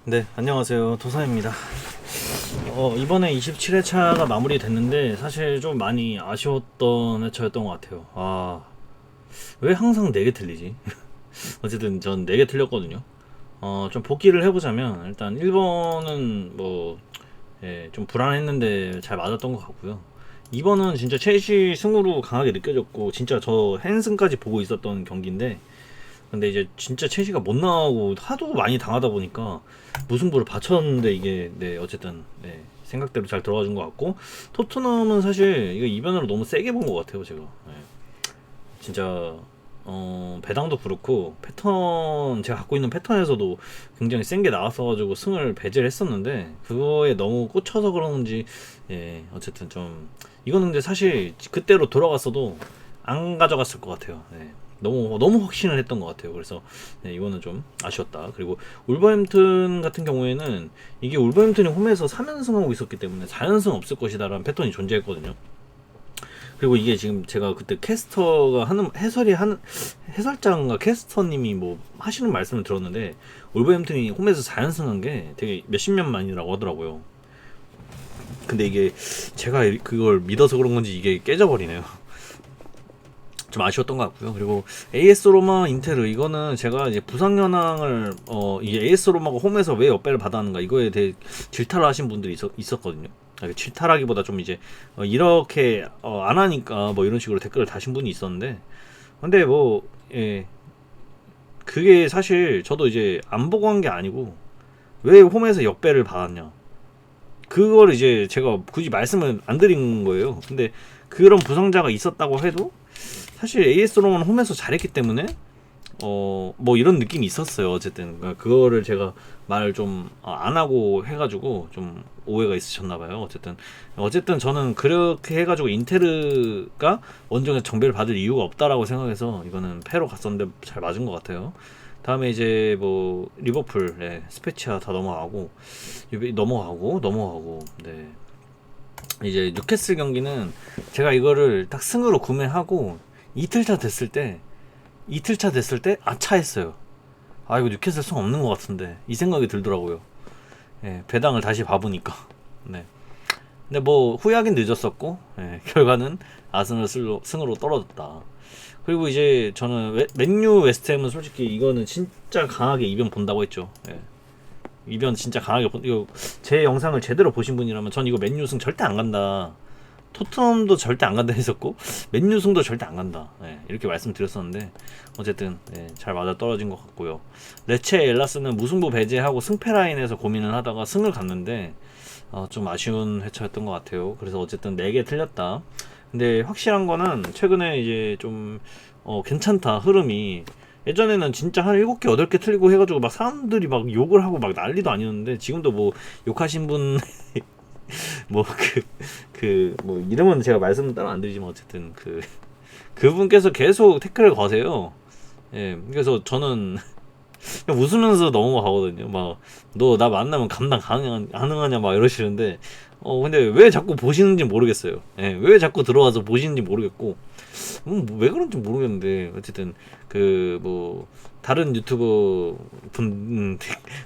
네, 안녕하세요. 도사입니다. 이번에 27회차가 마무리됐는데 사실 좀 많이 아쉬웠던 회차였던 것 같아요. 왜 항상 4개 틀리지? 어쨌든 전 4개 틀렸거든요. 좀 복기를 해보자면 일단 1번은 뭐 좀 불안했는데 잘 맞았던 것 같고요. 2번은 진짜 첼시 승으로 강하게 느껴졌고 진짜 저 핸승까지 보고 있었던 경기인데, 근데 이제 진짜 첼시가 못 나오고 하도 많이 당하다 보니까 무승부를 바쳤는데 이게 어쨌든 생각대로 잘 들어가준 것 같고, 토트넘은 사실 이거 이변으로 너무 세게 본 것 같아요 제가. 진짜 배당도 그렇고 패턴, 제가 갖고 있는 패턴에서도 굉장히 센 게 나왔어가지고 승을 배제를 했었는데 그거에 너무 꽂혀서 그런지 어쨌든 좀 이거는 근데 사실 그때로 돌아갔어도 안 가져갔을 것 같아요. 너무 확신을 했던 것 같아요. 그래서 이거는 좀 아쉬웠다. 그리고 울버햄튼 같은 경우에는 이게 울버햄튼이 홈에서 3연승하고 있었기 때문에 4연승 없을 것이다라는 패턴이 존재했거든요. 그리고 이게 지금 제가 그때 캐스터가 하는 해설장과 캐스터님이 뭐 하시는 말씀을 들었는데, 울버햄튼이 홈에서 4연승한 게 되게 몇십 년 만이라고 하더라고요. 근데 이게 제가 그걸 믿어서 그런 건지 이게 깨져버리네요. 좀 아쉬웠던 것 같고요. 그리고 AS 로마 인테르, 이거는 제가 이제 부상 현황을 이게 AS 로마가 홈에서 왜 역배를 받았는가 이거에 대해 질타를 하신 분들이 있었거든요. 질타라기보다 좀 이제 이렇게 안 하니까 뭐 이런 식으로 댓글을 다신 분이 있었는데, 근데 뭐 그게 사실 저도 이제 안 보고 한 게 아니고 왜 홈에서 역배를 받았냐, 그걸 이제 제가 굳이 말씀을 안 드린 거예요. 근데 그런 부상자가 있었다고 해도 사실 AS 롬은 홈에서 잘했기 때문에 뭐 이런 느낌이 있었어요. 어쨌든 그러니까 그거를 제가 말을 좀 안 하고 해가지고 좀 오해가 있으셨나봐요. 어쨌든 저는 그렇게 해가지고 인테르가 원정에서 정배를 받을 이유가 없다라고 생각해서 이거는 패로 갔었는데 잘 맞은 것 같아요. 다음에 이제 뭐 리버풀, 스페치아 다 넘어가고 이제 뉴캐슬 경기는 제가 이거를 딱 승으로 구매하고 이틀차 됐을 때 아차했어요. 이거 뉴캐슬 승 없는 것 같은데 이 생각이 들더라고요. 배당을 다시 봐보니까. 네. 근데 뭐 후회하긴 늦었었고, 결과는 아스널 승으로 떨어졌다. 그리고 이제 저는 맨유 웨스트햄은 솔직히 이거는 진짜 강하게 이변 본다고 했죠. 이변 진짜 강하게 이거 제 영상을 제대로 보신 분이라면 전 이거 맨유 승 절대 안 간다, 토트넘도 절대 안 간다 했었고 맨유 승도 절대 안 간다, 이렇게 말씀드렸었는데 어쨌든 잘 맞아 떨어진 것 같고요. 레체 엘라스는 무승부 배제하고 승패 라인에서 고민을 하다가 승을 갔는데 좀 아쉬운 회차였던 것 같아요. 그래서 어쨌든 4개 틀렸다. 근데 확실한 거는 최근에 이제 좀 괜찮다 흐름이. 예전에는 진짜 한 7개 8개 틀리고 해가지고 막 사람들이 막 욕을 하고 막 난리도 아니었는데, 지금도 뭐 욕하신 분 뭐 뭐 이름은 제가 말씀 따로 안 드리지만 어쨌든 그분께서 계속 태클을 거세요. 그래서 저는 그냥 웃으면서 넘어가거든요. 막 너 나 만나면 감당 가능하냐 막 이러시는데, 근데 왜 자꾸 보시는지 모르겠어요. 왜 자꾸 들어와서 보시는지 모르겠고, 왜 그런지 모르겠는데 어쨌든 뭐 다른 유튜버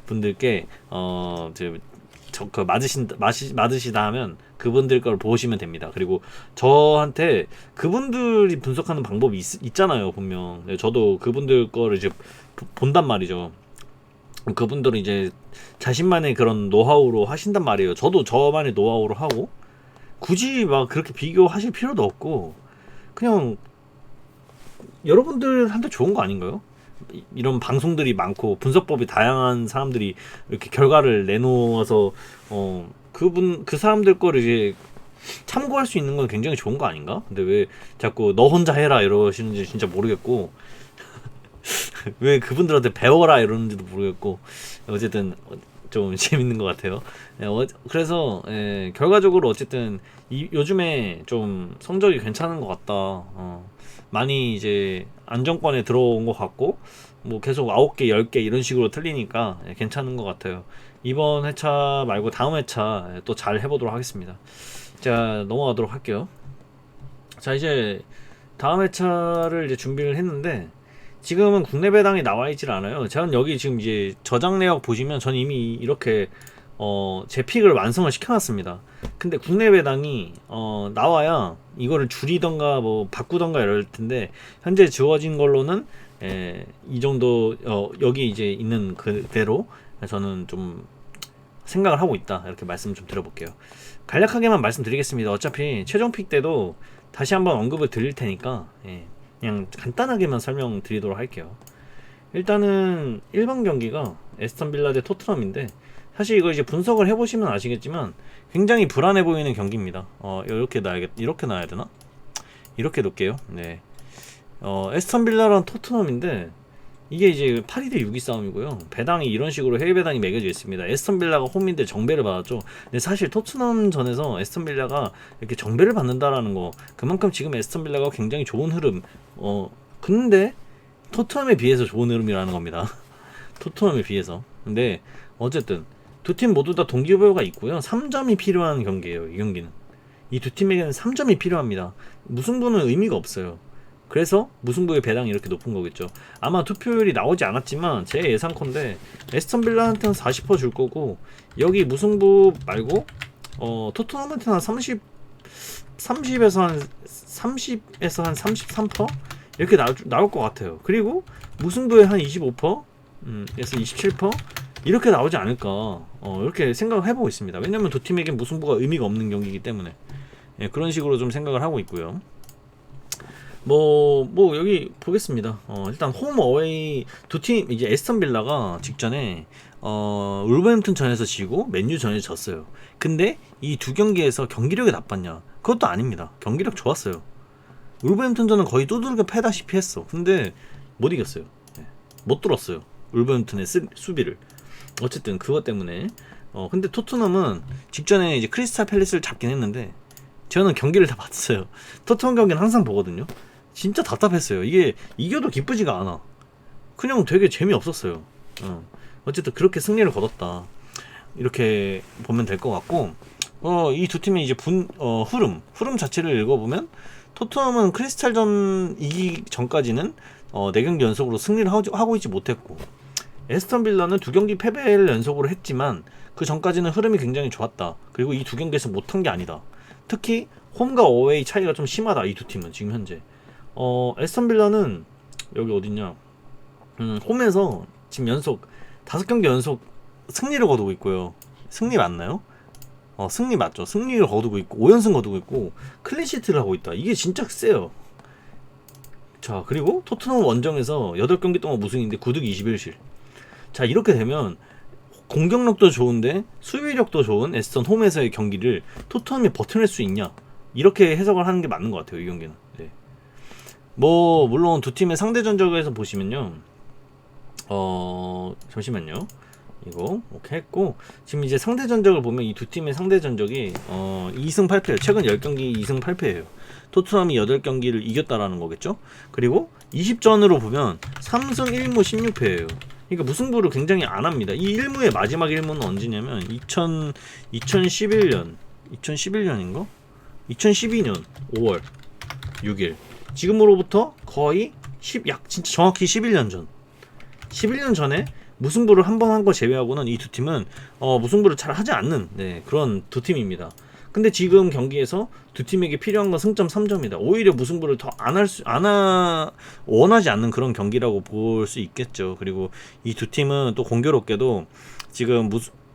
분들께 맞으시다 하면 그분들 걸 보시면 됩니다. 그리고 저한테 그분들이 분석하는 방법이 있잖아요, 분명. 저도 그분들 거를 이제 본단 말이죠. 그분들은 이제 자신만의 그런 노하우로 하신단 말이에요. 저도 저만의 노하우로 하고, 굳이 막 그렇게 비교하실 필요도 없고 그냥 여러분들한테 좋은 거 아닌가요? 이런 방송들이 많고 분석법이 다양한 사람들이 이렇게 결과를 내놓아서 그 사람들 거를 이제 참고할 수 있는 건 굉장히 좋은 거 아닌가? 근데 왜 자꾸 너 혼자 해라 이러시는지 진짜 모르겠고 왜 그분들한테 배워라 이러는지도 모르겠고, 어쨌든 좀 재밌는 것 같아요. 그래서 결과적으로 어쨌든 요즘에 좀 성적이 괜찮은 것 같다. 많이 이제 안정권에 들어온 것 같고, 뭐 계속 9개, 10개 이런 식으로 틀리니까 괜찮은 것 같아요. 이번 회차 말고 다음 회차 또 잘 해보도록 하겠습니다. 자, 넘어가도록 할게요. 자, 이제 다음 회차를 이제 준비를 했는데, 지금은 국내 배당이 나와 있질 않아요. 저는 여기 지금 이제 저장 내역 보시면 전 이미 이렇게 제 픽을 완성을 시켜놨습니다. 근데 국내 배당이 나와야 이거를 줄이던가 뭐 바꾸던가 이럴 텐데 현재 주어진 걸로는 이 정도 여기 이제 있는 그대로 저는 좀 생각을 하고 있다, 이렇게 말씀을 좀 드려볼게요. 간략하게만 말씀드리겠습니다. 어차피 최종 픽 때도 다시 한번 언급을 드릴 테니까 그냥 간단하게만 설명드리도록 할게요. 일단은 1번 경기가 에스턴 빌라 대 토트넘인데, 사실 이거 이제 분석을 해보시면 아시겠지만 굉장히 불안해 보이는 경기입니다. 이렇게 놔야 되나? 이렇게 놓을게요. 네. 에스턴 빌라랑 토트넘인데 이게 이제 8위 대 6위 싸움이고요. 배당이 이런 식으로 해외 배당이 매겨져 있습니다. 에스턴 빌라가 홈인데 정배를 받았죠. 근데 사실 토트넘 전에서 에스턴 빌라가 이렇게 정배를 받는다라는 거, 그만큼 지금 에스턴 빌라가 굉장히 좋은 흐름. 근데 토트넘에 비해서 좋은 흐름이라는 겁니다. 토트넘에 비해서. 근데 어쨌든 두 팀 모두 다 동기부여가 있고요. 3점이 필요한 경기예요. 이 경기는. 이 두 팀에게는 3점이 필요합니다. 무승부는 의미가 없어요. 그래서 무승부의 배당이 이렇게 높은 거겠죠. 아마 투표율이 나오지 않았지만 제 예상컨대 에스턴 빌라한테는 40%줄 거고, 여기 무승부 말고 토트넘한테는 한 30에서 한 33% 이렇게 나올 것 같아요. 그리고 무승부에 한 25%에서 27% 이렇게 나오지 않을까, 이렇게 생각을 해보고 있습니다. 왜냐면 두 팀에게 무승부가 의미가 없는 경기이기 때문에 그런 식으로 좀 생각을 하고 있고요. 뭐 여기 보겠습니다. 일단 홈 어웨이 두 팀, 이제 에스턴 빌라가 직전에 울버햄튼 전에서 지고 맨유 전에서 졌어요. 근데 이 두 경기에서 경기력이 나빴냐? 그것도 아닙니다. 경기력 좋았어요. 울버햄튼 전은 거의 두들겨 패다시피 했어. 근데 못 이겼어요. 못 뚫었어요. 울버햄튼의 수비를. 어쨌든 그것 때문에 근데 토트넘은 직전에 이제 크리스탈 팰리스를 잡긴 했는데, 저는 경기를 다 봤어요. 토트넘 경기는 항상 보거든요. 진짜 답답했어요. 이게 이겨도 기쁘지가 않아. 그냥 되게 재미없었어요. 어쨌든 그렇게 승리를 거뒀다, 이렇게 보면 될 것 같고, 이 두 팀의 이제 흐름 자체를 읽어보면, 토트넘은 크리스탈전 이기 전까지는 4경기 연속으로 승리를 하고 있지 못했고, 에스턴 빌라는 2경기 패배를 연속으로 했지만 그 전까지는 흐름이 굉장히 좋았다. 그리고 이 2경기에서 못한 게 아니다. 특히 홈과 어웨이 차이가 좀 심하다, 이 두 팀은 지금 현재. 에스턴 빌라는 여기 어딨냐, 홈에서 지금 연속 5경기 연속 승리를 거두고 있고요. 승리 맞나요? 승리 맞죠. 승리를 거두고 있고 5연승 거두고 있고 클린시트를 하고 있다. 이게 진짜 세요. 자, 그리고 토트넘 원정에서 8경기 동안 무승인데 9득 21실. 자, 이렇게 되면 공격력도 좋은데 수비력도 좋은 에스턴 홈에서의 경기를 토트넘이 버텨낼 수 있냐, 이렇게 해석을 하는 게 맞는 것 같아요, 이 경기는. 네. 물론 두 팀의 상대 전적에서 보시면요, 잠시만요, 이거 오케이 했고, 지금 이제 상대 전적을 보면 이 두 팀의 상대 전적이 2승 8패예요. 최근 10경기 2승 8패예요. 토트넘이 8경기를 이겼다라는 거겠죠. 그리고 20전으로 보면 3승 1무 16패예요. 그러니까 무승부를 굉장히 안 합니다. 이 1무의 마지막 1무는 언제냐면 2011년인가? 2012년 5월 6일. 지금으로부터 거의 진짜 정확히 11년 전. 11년 전에 무승부를 한 번 한 거 제외하고는 이 두 팀은 무승부를 잘 하지 않는 그런 두 팀입니다. 근데 지금 경기에서 두 팀에게 필요한 건 승점 3점이다. 오히려 무승부를 더 원하지 않는 그런 경기라고 볼 수 있겠죠. 그리고 이 두 팀은 또 공교롭게도 지금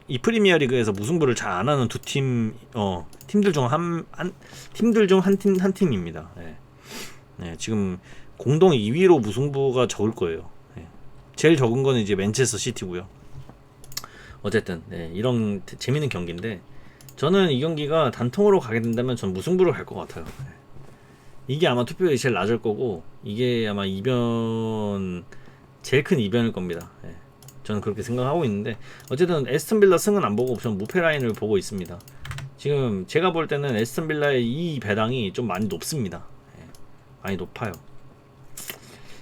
이 프리미어리그에서 무승부를 잘 안 하는 두 팀들 중 한 팀입니다. 지금 공동 2위로 무승부가 적을 거예요. 제일 적은 거는 이제 맨체스터 시티고요. 어쨌든 이런 재밌는 경기인데, 저는 이 경기가 단통으로 가게 된다면 전 무승부로 갈 것 같아요. 이게 아마 투표율이 제일 낮을 거고, 이게 아마 제일 큰 이변일 겁니다. 저는 그렇게 생각하고 있는데, 어쨌든 에스턴 빌라 승은 안 보고 전 무패 라인을 보고 있습니다. 지금 제가 볼 때는 에스턴 빌라의 이 배당이 좀 많이 높습니다. 많이 높아요.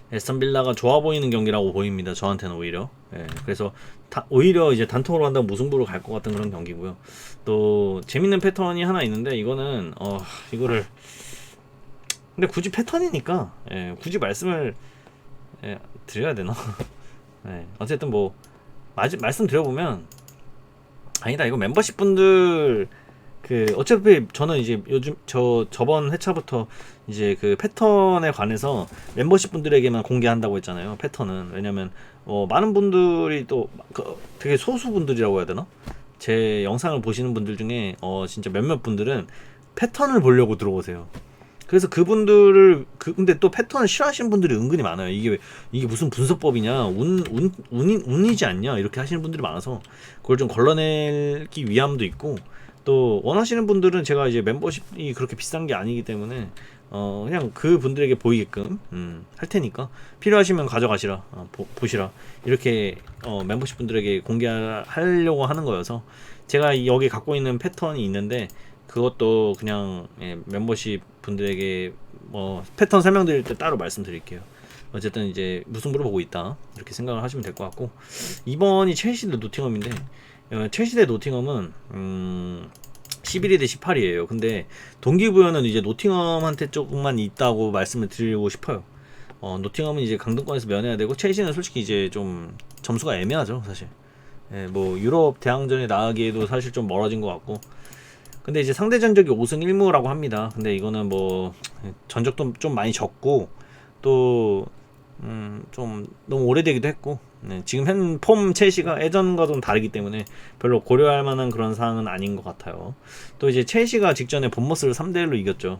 에스턴 빌라가 좋아 보이는 경기라고 보입니다. 저한테는 오히려. 그래서 오히려 이제 단통으로 한다면 무승부로 갈 것 같은 그런 경기고요. 또 재밌는 패턴이 하나 있는데, 이거는 이거를 근데 굳이 패턴이니까 굳이 말씀을 예, 드려야 되나? 네, 어쨌든 뭐 말씀드려보면 아니다 이거 멤버십 분들 그 어차피 저는 이제 요즘 저번 회차부터 이제 그 패턴에 관해서 멤버십 분들에게만 공개한다고 했잖아요. 패턴은 왜냐면 많은 분들이 또 되게 소수 분들이라고 해야 되나? 제 영상을 보시는 분들 중에 진짜 몇몇 분들은 패턴을 보려고 들어오세요. 그래서 그분들을 근데 또 패턴을 싫어하시는 분들이 은근히 많아요. 이게 무슨 분석법이냐, 운이지 않냐 이렇게 하시는 분들이 많아서 그걸 좀 걸러내기 위함도 있고 또 원하시는 분들은 제가 이제 멤버십이 그렇게 비싼 게 아니기 때문에 그냥 그 분들에게 보이게끔 할 테니까 필요하시면 가져가시라 보시라 이렇게 멤버십 분들에게 공개하려고 하는 거여서 제가 여기 갖고 있는 패턴이 있는데 그것도 그냥 멤버십 분들에게 패턴 설명드릴 때 따로 말씀드릴게요. 어쨌든 이제 무승부를 보고 있다 이렇게 생각을 하시면 될 것 같고 이번이 첼시 대 노팅엄인데 첼시 대 노팅엄은 11위 대 18위에요. 근데 동기부여는 이제 노팅엄한테 조금만 있다고 말씀을 드리고 싶어요. 노팅엄은 이제 강등권에서 면해야 되고 첼시는 솔직히 이제 좀 점수가 애매하죠 사실. 뭐 유럽 대항전에 나가기에도 사실 좀 멀어진 것 같고 근데 이제 상대 전적이 5승 1무라고 합니다. 근데 이거는 뭐 전적도 좀 많이 적고 또 좀 너무 오래되기도 했고 지금 현 폼 첼시가 예전과 좀 다르기 때문에 별로 고려할 만한 그런 상황은 아닌 것 같아요. 또 이제 첼시가 직전에 본머스를 3대1로 이겼죠.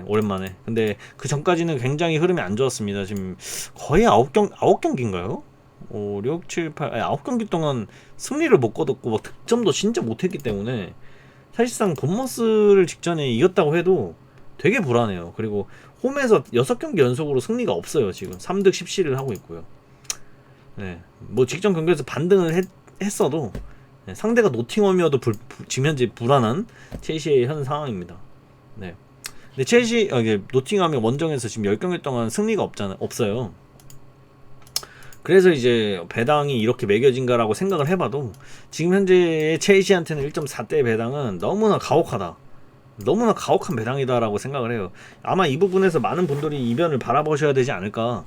오랜만에. 근데 그 전까지는 굉장히 흐름이 안 좋았습니다. 지금 거의 9경기인가요? 5, 6, 7, 8, 9경기 동안 승리를 못 거뒀고 막 득점도 진짜 못했기 때문에 사실상 본머스를 직전에 이겼다고 해도 되게 불안해요. 그리고 홈에서 6경기 연속으로 승리가 없어요. 지금 3득 10실을 하고 있고요. 뭐 직전 경기에서 반등을 했어도 상대가 노팅엄이어도 지금 현재 불안한 첼시의 현 상황입니다. 근데 첼시 노팅엄이 원정에서 지금 10경기 동안 승리가 없어요. 그래서 이제 배당이 이렇게 매겨진가라고 생각을 해봐도 지금 현재 첼시한테는 1.4대 배당은 너무나 가혹하다. 너무나 가혹한 배당이다라고 생각을 해요. 아마 이 부분에서 많은 분들이 이변을 바라보시지 않을까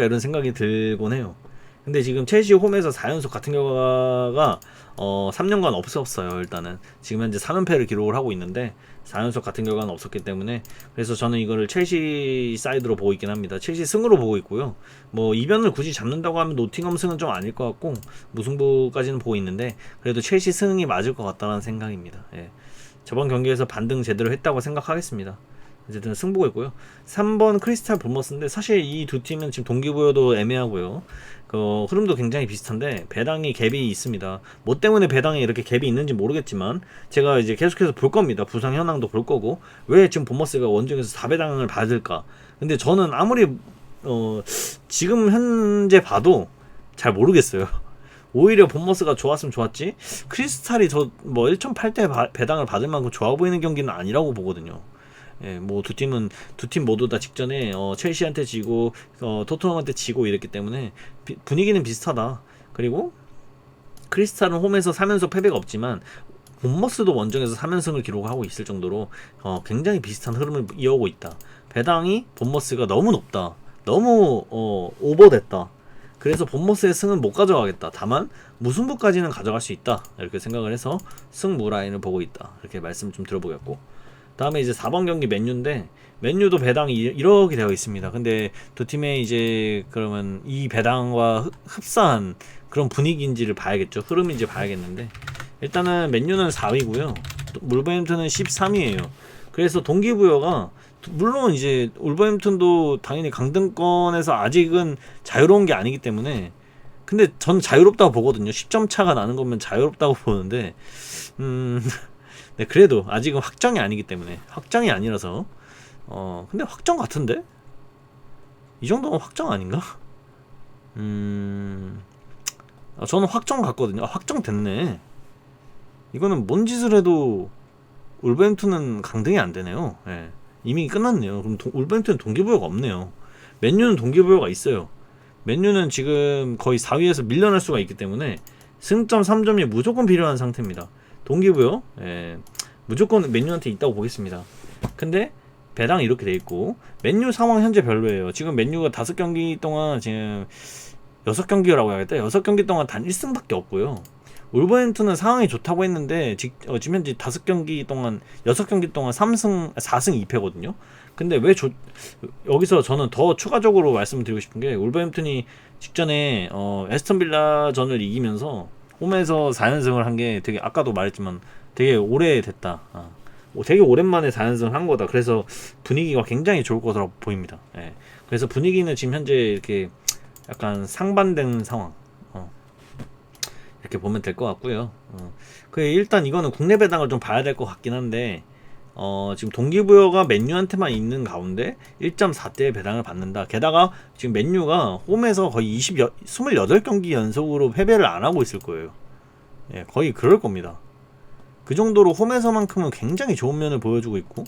이런 생각이 들곤 해요. 근데 지금 첼시 홈에서 4연속 같은 결과가 3년간 없었어요. 일단은 지금 현재 3연패를 기록을 하고 있는데 4연속 같은 결과는 없었기 때문에 그래서 저는 이거를 첼시 사이드로 보고 있긴 합니다. 첼시 승으로 보고 있고요. 뭐 이변을 굳이 잡는다고 하면 노팅엄 승은 좀 아닐 것 같고 무승부까지는 보고 있는데 그래도 첼시 승이 맞을 것 같다는 생각입니다. 저번 경기에서 반등 제대로 했다고 생각하겠습니다. 어쨌든 승부가 있고요. 3번 크리스탈 본머스인데 사실 이 두 팀은 지금 동기부여도 애매하고요. 흐름도 굉장히 비슷한데 배당이 갭이 있습니다. 뭐 때문에 배당에 이렇게 갭이 있는지 모르겠지만 제가 이제 계속해서 볼 겁니다. 부상 현황도 볼 거고 왜 지금 본머스가 원정에서 4배당을 받을까? 근데 저는 아무리 지금 현재 봐도 잘 모르겠어요. 오히려 본머스가 좋았으면 좋았지 크리스탈이 저 뭐 1.8대 배당을 받을 만큼 좋아 보이는 경기는 아니라고 보거든요. 뭐 두 팀 모두 다 직전에 첼시한테 지고 토트넘한테 지고 이랬기 때문에 분위기는 비슷하다. 그리고 크리스탈은 홈에서 3연속 패배가 없지만 본머스도 원정에서 3연승을 기록하고 있을 정도로 굉장히 비슷한 흐름을 이어오고 있다. 배당이 본머스가 너무 높다. 너무 오버됐다. 그래서 본머스의 승은 못 가져가겠다. 다만 무승부까지는 가져갈 수 있다. 이렇게 생각을 해서 승무 라인을 보고 있다. 이렇게 말씀 좀 들어보겠고 다음에 이제 4번 경기 맨유인데 맨유도 배당이 이렇게 되어 있습니다. 근데 두 팀의 이제 그러면 이 배당과 흡사한 그런 분위기인지를 봐야겠죠. 흐름인지 봐야겠는데 일단은 맨유는 4위고요. 울버햄튼은 13위예요. 그래서 동기부여가 물론 이제 울버햄튼도 당연히 강등권에서 아직은 자유로운 게 아니기 때문에 근데 전 자유롭다고 보거든요. 10점 차가 나는 거면 자유롭다고 보는데 네, 그래도 아직은 확정이 아니기 때문에 확정이 아니라서 근데 확정 같은데? 이 정도면 확정 아닌가? 저는 확정 같거든요. 확정 됐네. 이거는 뭔 짓을 해도 울버햄튼은 강등이 안 되네요. 이미 끝났네요. 그럼 울버햄튼은 동기부여가 없네요. 맨유는 동기부여가 있어요. 맨유는 지금 거의 4위에서 밀려날 수가 있기 때문에 승점 3점이 무조건 필요한 상태입니다. 동기부여 무조건 맨유한테 있다고 보겠습니다. 근데 배당이 이렇게 돼 있고, 맨유 상황 현재 별로예요. 지금 맨유가 5경기 동안 지금 6경기라고 해야겠다. 6경기 동안 단 1승밖에 없고요. 울버햄튼은 상황이 좋다고 했는데 지금 현재 5경기 동안 6경기 동안 4승 2패거든요. 근데 여기서 저는 더 추가적으로 말씀드리고 싶은 게, 울버햄튼이 직전에 에스턴 빌라 전을 이기면서 홈에서 4연승을 한 게 되게, 아까도 말했지만 되게 오래됐다. 되게 오랜만에 4연승을 한 거다. 그래서 분위기가 굉장히 좋을 것으로 보입니다. 예. 그래서 분위기는 지금 현재 이렇게 약간 상반된 상황, 이렇게 보면 될 것 같고요. 일단 이거는 국내 배당을 좀 봐야 될 것 같긴 한데, 지금 동기부여가 맨유한테만 있는 가운데 1.4대의 배당을 받는다. 게다가 지금 맨유가 홈에서 거의 28경기 연속으로 패배를 안 하고 있을 거예요. 예, 거의 그럴 겁니다. 그 정도로 홈에서만큼은 굉장히 좋은 면을 보여주고 있고,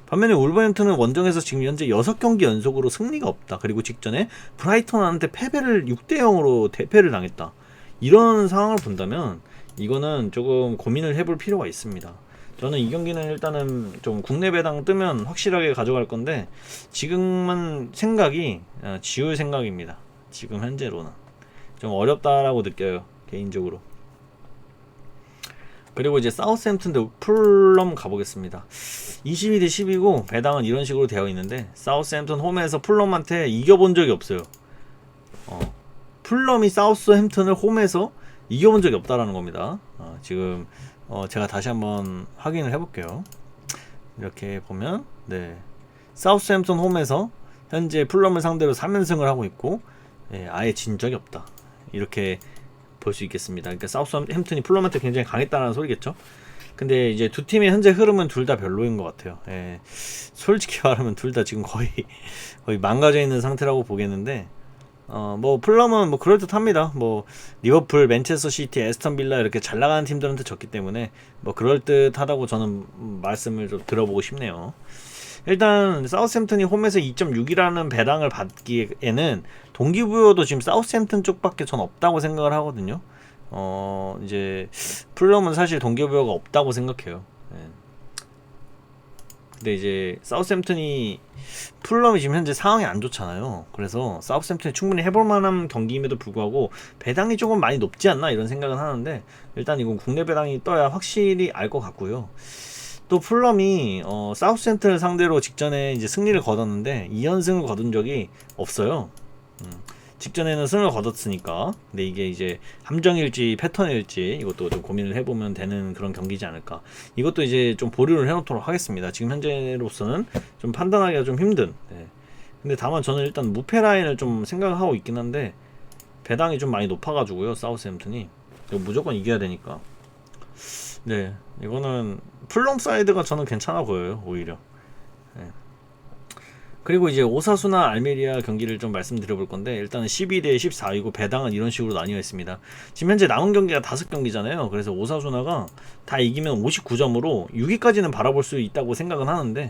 반면에 울버햄튼은 원정에서 지금 현재 6경기 연속으로 승리가 없다. 그리고 직전에 브라이턴한테 패배를 6대0으로 대패를 당했다. 이런 상황을 본다면 이거는 조금 고민을 해볼 필요가 있습니다. 저는 이 경기는 일단은 좀 국내 배당 뜨면 확실하게 가져갈 건데, 지금은 생각이 지울 생각입니다. 지금 현재로는 좀 어렵다라고 느껴요, 개인적으로. 그리고 이제 사우스햄튼 대 풀럼 가보겠습니다. 22대 10이고 배당은 이런 식으로 되어 있는데, 사우스햄튼 홈에서 풀럼한테 이겨본 적이 없어요. 풀럼이 사우스햄튼을 홈에서 이겨본 적이 없다라는 겁니다. 지금 제가 다시 한번 확인을 해볼게요. 이렇게 보면, 네, 사우스햄튼 홈에서 현재 풀럼을 상대로 3연승을 하고 있고, 아예 진 적이 없다. 이렇게 볼 수 있겠습니다. 그러니까 사우스햄튼이 풀럼한테 굉장히 강했다는 소리겠죠. 근데 이제 두 팀의 현재 흐름은 둘 다 별로인 것 같아요. 솔직히 말하면 둘 다 지금 거의 망가져 있는 상태라고 보겠는데, 뭐 풀럼은 뭐 그럴듯합니다. 뭐 리버풀, 맨체스터 시티, 에스턴 빌라 이렇게 잘 나가는 팀들한테 졌기 때문에 뭐 그럴듯하다고 저는 말씀을 좀 들어보고 싶네요. 일단 사우스햄튼이 홈에서 2.6이라는 배당을 받기에는 동기부여도 지금 사우스햄튼 쪽밖에 전 없다고 생각을 하거든요. 이제 풀럼은 사실 동기부여가 없다고 생각해요. 근데 이제 사우스햄튼이, 풀럼이 지금 현재 상황이 안 좋잖아요. 그래서 사우스햄튼이 충분히 해볼 만한 경기임에도 불구하고 배당이 조금 많이 높지 않나 이런 생각은 하는데, 일단 이건 국내 배당이 떠야 확실히 알 것 같고요. 또 풀럼이 사우스햄튼을 상대로 직전에 이제 승리를 거뒀는데 2연승을 거둔 적이 없어요. 직전에는 승을 거뒀으니까. 근데 이게 이제 함정일지 패턴일지 이것도 좀 고민을 해보면 되는 그런 경기지 않을까. 이것도 이제 좀 보류를 해놓도록 하겠습니다. 지금 현재로서는 좀 판단하기가 좀 힘든. 근데 다만 저는 일단 무패 라인을 좀 생각하고 있긴 한데, 배당이 좀 많이 높아가지고요, 사우스햄튼이. 이거 무조건 이겨야 되니까. 네, 이거는 풀럼 사이드가 저는 괜찮아 보여요, 오히려. 그리고 이제 오사수나 알메리아 경기를 좀 말씀드려볼 건데, 일단은 12대 14이고 배당은 이런 식으로 나뉘어 있습니다. 지금 현재 남은 경기가 5경기잖아요. 그래서 오사수나가 다 이기면 59점으로 6위까지는 바라볼 수 있다고 생각은 하는데,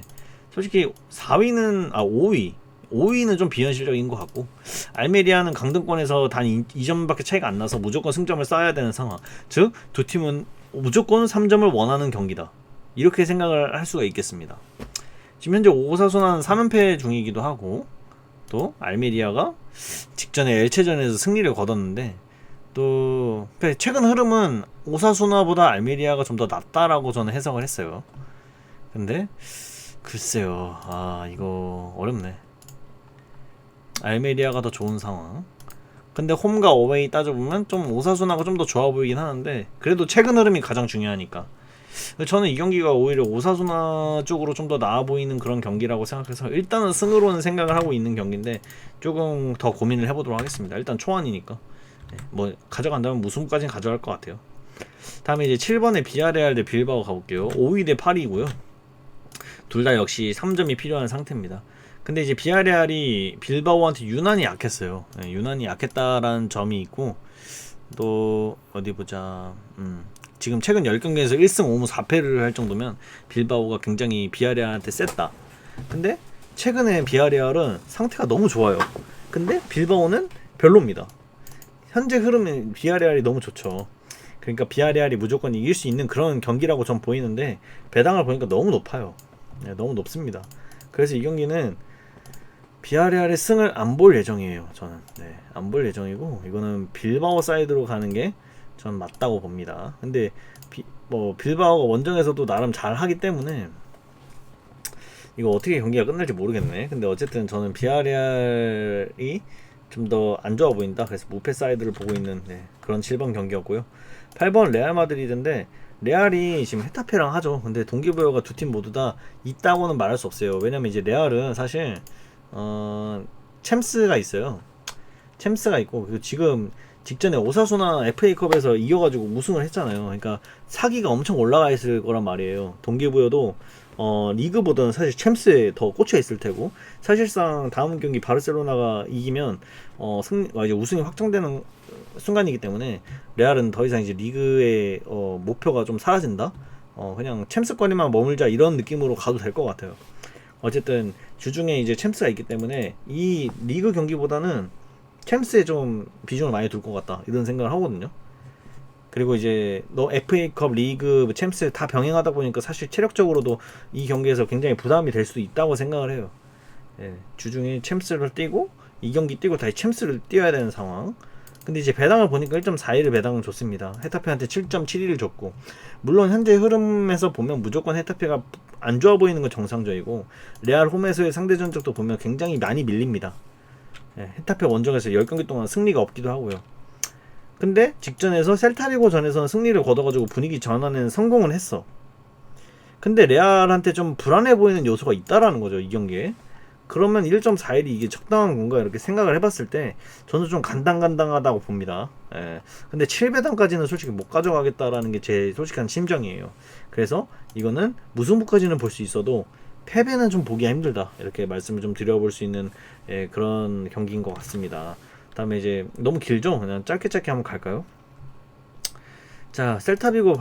솔직히 5위는 좀 비현실적인 것 같고, 알메리아는 강등권에서 단 2점밖에 차이가 안 나서 무조건 승점을 쌓아야 되는 상황. 즉, 두 팀은 무조건 3점을 원하는 경기다. 이렇게 생각을 할 수가 있겠습니다. 지금 현재 오사수나는 3연패 중이기도 하고, 또 알메리아가 직전에 엘체전에서 승리를 거뒀는데, 또 최근 흐름은 오사수나보다 알메리아가 좀 더 낫다라고 저는 해석을 했어요. 근데 글쎄요, 이거 어렵네. 알메리아가 더 좋은 상황. 근데 홈과 어웨이 따져보면 좀 오사수나가 좀 더 좋아 보이긴 하는데, 그래도 최근 흐름이 가장 중요하니까 저는 이 경기가 오히려 오사수나 쪽으로 좀 더 나아 보이는 그런 경기라고 생각해서 일단은 승으로는 생각을 하고 있는 경기인데, 조금 더 고민을 해보도록 하겠습니다. 일단 초안이니까 뭐 가져간다면 무승부까지는 가져갈 것 같아요. 다음에 이제 7번에 비아레알 대 빌바오 가볼게요. 5위 대 8위고요. 둘 다 역시 3점이 필요한 상태입니다. 근데 이제 비아레알이 빌바오한테 유난히 약했어요. 유난히 약했다라는 점이 있고, 또 어디 보자. 지금 최근 10경기에서 1승 5무 4패를 할 정도면 빌바오가 굉장히 비아레알한테 셌다. 근데 최근에 비아레알은 상태가 너무 좋아요. 근데 빌바오는 별로입니다. 현재 흐름은 비아레알이 너무 좋죠. 그러니까 비아레알이 무조건 이길 수 있는 그런 경기라고 전 보이는데, 배당을 보니까 너무 높아요. 너무 높습니다. 그래서 이 경기는 비아레알의 승을 안 볼 예정이에요. 저는 안 볼 예정이고 이거는 빌바오 사이드로 가는 게 전 맞다고 봅니다. 근데 빌바오가 원정에서도 나름 잘 하기 때문에 이거 어떻게 경기가 끝날지 모르겠네. 근데 어쨌든 저는 비아레알이 좀 더 안 좋아 보인다. 그래서 무패 사이드를 보고 있는 그런 7번 경기였고요. 8번 레알 마드리드인데 레알이 지금 헤타페랑 하죠. 근데 동기부여가 두 팀 모두 다 있다고는 말할 수 없어요. 왜냐면 이제 레알은 사실 챔스가 있어요. 챔스가 있고 그리고 지금 직전에 오사수나 FA컵에서 이겨가지고 우승을 했잖아요. 그러니까 사기가 엄청 올라가 있을 거란 말이에요. 동기부여도 리그보다는 사실 챔스에 더 꽂혀 있을 테고 사실상 다음 경기 바르셀로나가 이기면 이제 우승이 확정되는 순간이기 때문에 레알은 더 이상 이제 리그의 목표가 좀 사라진다. 그냥 챔스권에만 머물자 이런 느낌으로 가도 될 것 같아요. 어쨌든 주중에 이제 챔스가 있기 때문에 이 리그 경기보다는 챔스에 좀 비중을 많이 둘 것 같다 이런 생각을 하거든요. 그리고 이제 FA컵 리그 챔스 다 병행하다 보니까 사실 체력적으로도 이 경기에서 굉장히 부담이 될 수도 있다고 생각을 해요. 주중에 챔스를 뛰고 이 경기 뛰고 다시 챔스를 뛰어야 되는 상황. 근데 이제 배당을 보니까 1.41을 배당을 줬습니다. 헤타페한테 7.71을 줬고 물론 현재 흐름에서 보면 무조건 헤타페가 안 좋아 보이는 건 정상적이고 레알 홈에서의 상대 전적도 보면 굉장히 많이 밀립니다. 헤타페 원정에서 10경기 동안 승리가 없기도 하고요. 근데 직전에서 셀타비고 전에서는 승리를 거둬가지고 분위기 전환에는 성공을 했어. 근데 레알한테 좀 불안해 보이는 요소가 있다라는 거죠, 이 경기에. 그러면 1.41이 이게 적당한 건가 이렇게 생각을 해봤을 때 저는 좀 간당간당하다고 봅니다. 근데 7배당까지는 솔직히 못 가져가겠다라는 게 제 솔직한 심정이에요. 그래서 이거는 무승부까지는 볼 수 있어도 패배는 좀 보기가 힘들다 이렇게 말씀을 좀 드려볼 수 있는 그런 경기인 것 같습니다. 다음에 이제 너무 길죠? 그냥 짧게 한번 갈까요? 자, 셀타비고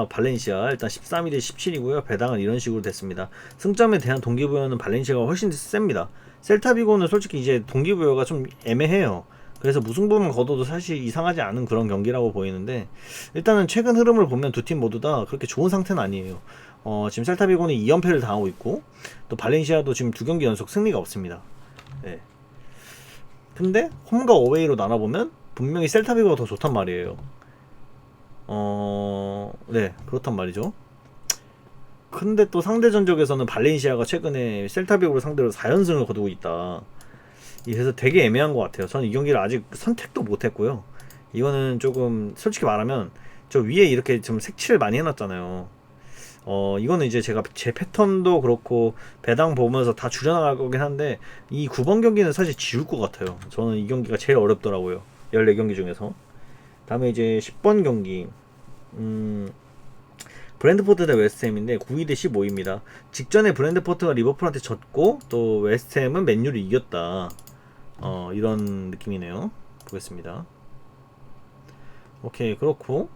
발렌시아 일단 13위 대 17이고요. 배당은 이런 식으로 됐습니다. 승점에 대한 동기부여는 발렌시아가 훨씬 셉니다. 셀타비고는 솔직히 이제 동기부여가 좀 애매해요. 그래서 무승부만 거둬도 사실 이상하지 않은 그런 경기라고 보이는데 일단은 최근 흐름을 보면 두 팀 모두 다 그렇게 좋은 상태는 아니에요. 지금 셀타비고는 2연패를 당하고 있고 또 발렌시아도 지금 2경기 연속 승리가 없습니다. 근데 홈과 어웨이로 나눠보면 분명히 셀타비고가 더 좋단 말이에요. 그렇단 말이죠. 근데 또 상대 전적에서는 발렌시아가 최근에 셀타비고를 상대로 4연승을 거두고 있다. 그래서 되게 애매한 것 같아요. 저는 이 경기를 아직 선택도 못했고요. 이거는 조금 솔직히 말하면 저 위에 이렇게 좀 색칠을 많이 해놨잖아요. 이거는 이제 제가 제 패턴도 그렇고 배당 보면서 다 줄여나갈 거긴 한데 이 9번 경기는 사실 지울 것 같아요. 저는 이 경기가 제일 어렵더라고요. 14경기 중에서. 다음에 이제 10번 경기 브랜드포트 대 웨스트햄인데 9위 대 15위입니다. 직전에 브랜드포트가 리버풀한테 졌고 또 웨스트햄은 맨유를 이겼다. 이런 느낌이네요. 보겠습니다. 오케이, 그렇고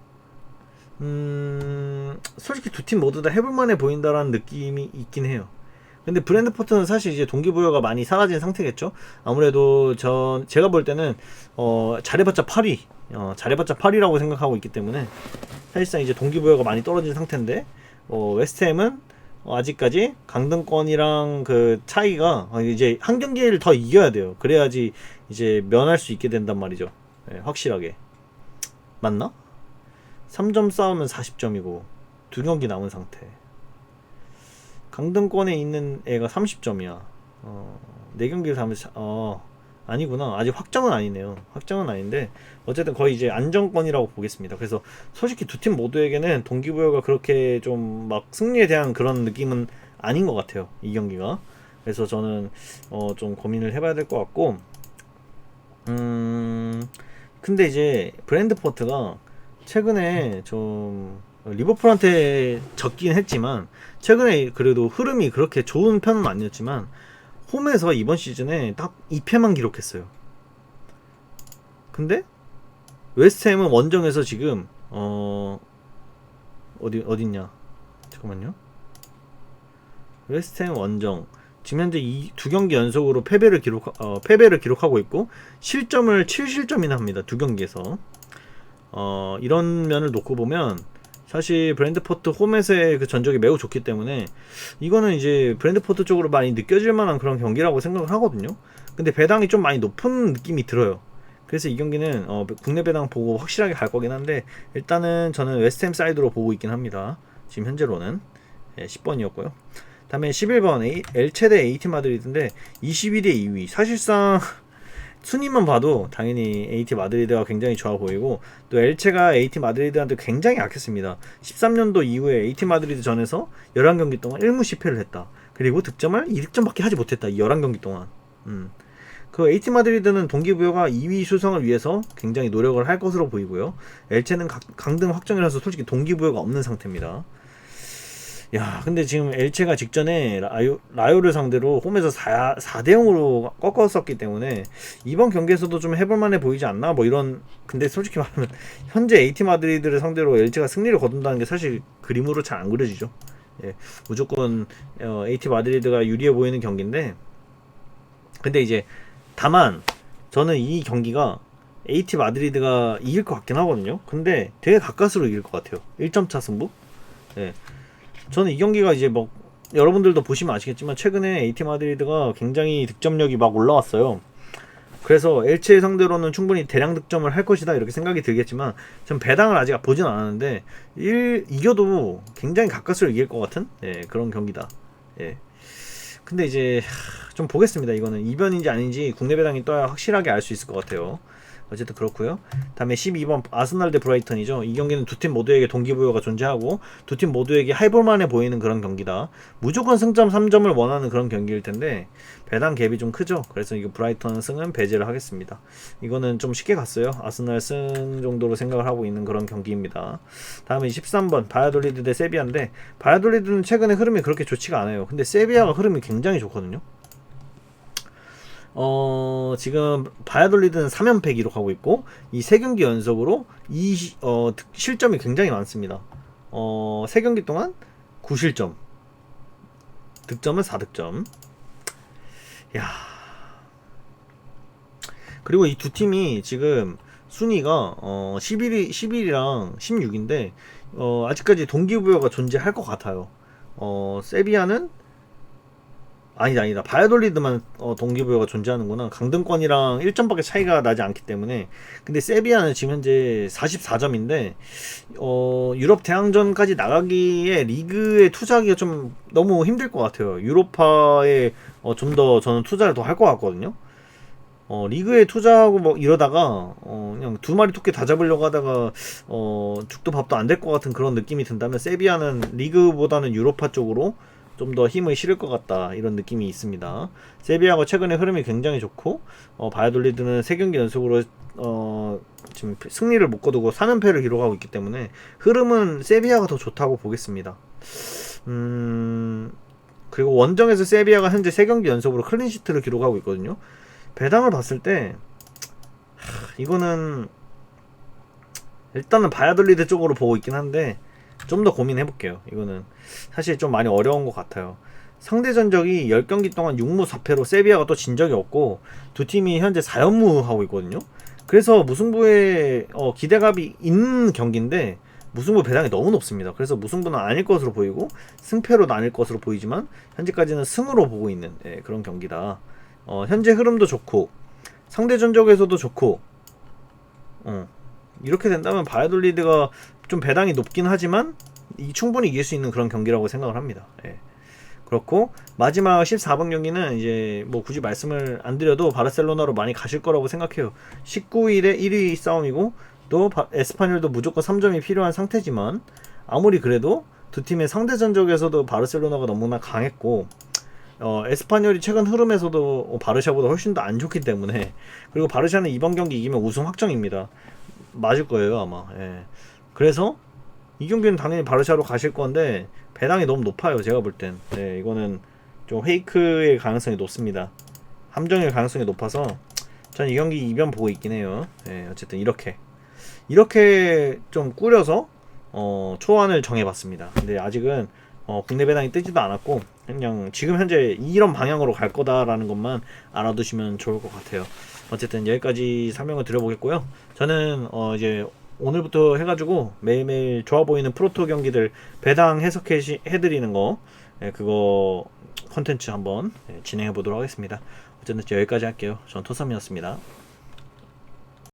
솔직히 두 팀 모두 다 해볼만해 보인다라는 느낌이 있긴 해요. 근데 브랜드포트는 사실 이제 동기부여가 많이 사라진 상태겠죠. 아무래도 제가 볼 때는 잘해봤자 8위, 잘해봤자 8위라고 생각하고 있기 때문에 사실상 이제 동기부여가 많이 떨어진 상태인데 웨스트햄은 아직까지 강등권이랑 그 차이가 이제 한 경기를 더 이겨야 돼요. 그래야지 이제 면할 수 있게 된단 말이죠. 확실하게. 맞나? 3점 싸우면 40점이고 2경기 남은 상태. 강등권에 있는 애가 30점이야. 4경기를 하면 아니구나. 아직 확정은 아니네요. 확정은 아닌데 어쨌든 거의 이제 안정권이라고 보겠습니다. 그래서 솔직히 두 팀 모두에게는 동기부여가 그렇게 좀 막 승리에 대한 그런 느낌은 아닌 것 같아요. 이 경기가. 그래서 저는 좀 고민을 해봐야 될 것 같고 근데 이제 브랜드포트가 최근에 좀 리버풀한테 졌긴 했지만 최근에 그래도 흐름이 그렇게 좋은 편은 아니었지만 홈에서 이번 시즌에 딱 2패만 기록했어요. 근데 웨스트햄은 원정에서 지금 어딨냐 잠깐만요. 웨스트햄 원정 지금 현재 2경기 연속으로 패배를 기록하고 있고 실점을 7실점이나 합니다. 2경기에서 이런 면을 놓고 보면 사실 브랜드포트 홈에서의 그 전적이 매우 좋기 때문에 이거는 이제 브랜드포트 쪽으로 많이 느껴질 만한 그런 경기라고 생각을 하거든요. 근데 배당이 좀 많이 높은 느낌이 들어요. 그래서 이 경기는 국내 배당 보고 확실하게 갈 거긴 한데, 일단은 저는 웨스트햄 사이드로 보고 있긴 합니다. 지금 현재로는 10번이었고요. 다음에 11번 엘체 대 AT 마드리드인데 22 대 2위. 사실상 순위만 봐도 당연히 AT 마드리드가 굉장히 좋아 보이고, 또 엘체가 AT 마드리드한테 굉장히 약했습니다. 13년도 이후에 AT 마드리드 전에서 11경기 동안 1무 10패를 했다. 그리고 득점을 2득점밖에 하지 못했다. 이 11경기 동안. 그 AT 마드리드는 동기부여가 2위 수성을 위해서 굉장히 노력을 할 것으로 보이고요. 엘체는 강등 확정이라서 솔직히 동기부여가 없는 상태입니다. 야, 근데 지금 엘체가 직전에 라요를 상대로 홈에서 4대 0으로 꺾었었기 때문에 이번 경기에서도 좀 해볼만해 보이지 않나? 뭐 이런. 근데 솔직히 말하면 현재 AT 마드리드를 상대로 엘체가 승리를 거둔다는 게 사실 그림으로 잘 안 그려지죠. 예, 무조건 AT 마드리드가 유리해 보이는 경기인데, 근데 이제 다만 저는 이 경기가 AT 마드리드가 이길 것 같긴 하거든요. 근데 되게 가까스로 이길 것 같아요. 1점 차 승부. 예. 저는 이 경기가 이제 뭐 여러분들도 보시면 아시겠지만 최근에 AT 마드리드가 굉장히 득점력이 막 올라왔어요. 그래서 엘체 상대로는 충분히 대량 득점을 할 것이다 이렇게 생각이 들겠지만, 전 배당을 아직 보진 않았는데 이겨도 굉장히 가까스로 이길 것 같은 그런 경기다. 예. 근데 이제 좀 보겠습니다. 이거는 이변인지 아닌지 국내 배당이 떠야 확실하게 알 수 있을 것 같아요. 어쨌든 그렇고요. 다음에 12번 아스날 대 브라이턴이죠. 이 경기는 두 팀 모두에게 동기부여가 존재하고 두 팀 모두에게 해볼만해 보이는 그런 경기다. 무조건 승점 3점을 원하는 그런 경기일 텐데 배당 갭이 좀 크죠. 그래서 이거 브라이턴 승은 배제를 하겠습니다. 이거는 좀 쉽게 갔어요. 아스날 승 정도로 생각을 하고 있는 그런 경기입니다. 다음에 13번 바야돌리드 대 세비야인데, 바야돌리드는 최근에 흐름이 그렇게 좋지가 않아요. 근데 세비야가 흐름이 굉장히 좋거든요. 지금 바야돌리드는 3연패 기록하고 있고 이 3경기 연속으로 실점이 굉장히 많습니다. 3경기 동안 9실점, 득점은 4득점. 야. 그리고 이 두 팀이 지금 순위가 11이랑 16인데 아직까지 동기부여가 존재할 것 같아요. 세비야는 아니다. 바이올리드만 동기부여가 존재하는구나. 강등권이랑 1점밖에 차이가 나지 않기 때문에. 근데 세비야는 지금 현재 44점인데 유럽 대항전까지 나가기에 리그에 투자하기가 좀 너무 힘들 것 같아요. 유로파에 좀 더 저는 투자를 더 할 것 같거든요. 리그에 투자하고 뭐 이러다가 그냥 두 마리 토끼 다 잡으려고 하다가 죽도 밥도 안 될 것 같은 그런 느낌이 든다면, 세비야는 리그보다는 유로파 쪽으로 좀 더 힘을 실을 것 같다 이런 느낌이 있습니다. 세비야가 최근에 흐름이 굉장히 좋고 바야돌리드는 3경기 연속으로 지금 승리를 못 거두고 3연패를 기록하고 있기 때문에 흐름은 세비야가 더 좋다고 보겠습니다. 그리고 원정에서 세비야가 현재 3경기 연속으로 클린시트를 기록하고 있거든요. 배당을 봤을 때 이거는 일단은 바야돌리드 쪽으로 보고 있긴 한데 좀 더 고민해볼게요. 이거는 사실 좀 많이 어려운 것 같아요. 상대 전적이 10경기 동안 6무 4패로 세비야가 또 진 적이 없고 두 팀이 현재 4연무 하고 있거든요. 그래서 무승부에 기대감이 있는 경기인데 무승부 배당이 너무 높습니다. 그래서 무승부는 아닐 것으로 보이고 승패로 나뉠 것으로 보이지만 현재까지는 승으로 보고 있는 그런 경기다. 현재 흐름도 좋고 상대 전적에서도 좋고 이렇게 된다면 바야돌리드가 좀 배당이 높긴 하지만 충분히 이길 수 있는 그런 경기라고 생각을 합니다. 그렇고 마지막 14번 경기는 이제 뭐 굳이 말씀을 안 드려도 바르셀로나로 많이 가실 거라고 생각해요. 19일에 1위 싸움이고 또 에스파뇰도 무조건 3점이 필요한 상태지만, 아무리 그래도 두 팀의 상대 전적에서도 바르셀로나가 너무나 강했고 에스파뇰이 최근 흐름에서도 바르샤보다 훨씬 더 안 좋기 때문에, 그리고 바르샤는 이번 경기 이기면 우승 확정입니다. 맞을 거예요 아마. 그래서 이 경기는 당연히 바르샤로 가실 건데 배당이 너무 높아요. 제가 볼 땐 이거는 좀 페이크의 가능성이 높습니다. 함정일 가능성이 높아서 전 이 경기 이변 보고 있긴 해요. 어쨌든 이렇게 좀 꾸려서 초안을 정해봤습니다. 근데 아직은 국내 배당이 뜨지도 않았고 그냥 지금 현재 이런 방향으로 갈 거다라는 것만 알아두시면 좋을 것 같아요. 어쨌든 여기까지 설명을 드려보겠고요. 저는 이제 오늘부터 해가지고 매일매일 좋아 보이는 프로토 경기들 배당 해석해 해드리는 거, 그거 컨텐츠 한번 진행해 보도록 하겠습니다. 어쨌든 여기까지 할게요. 전 토삼이었습니다.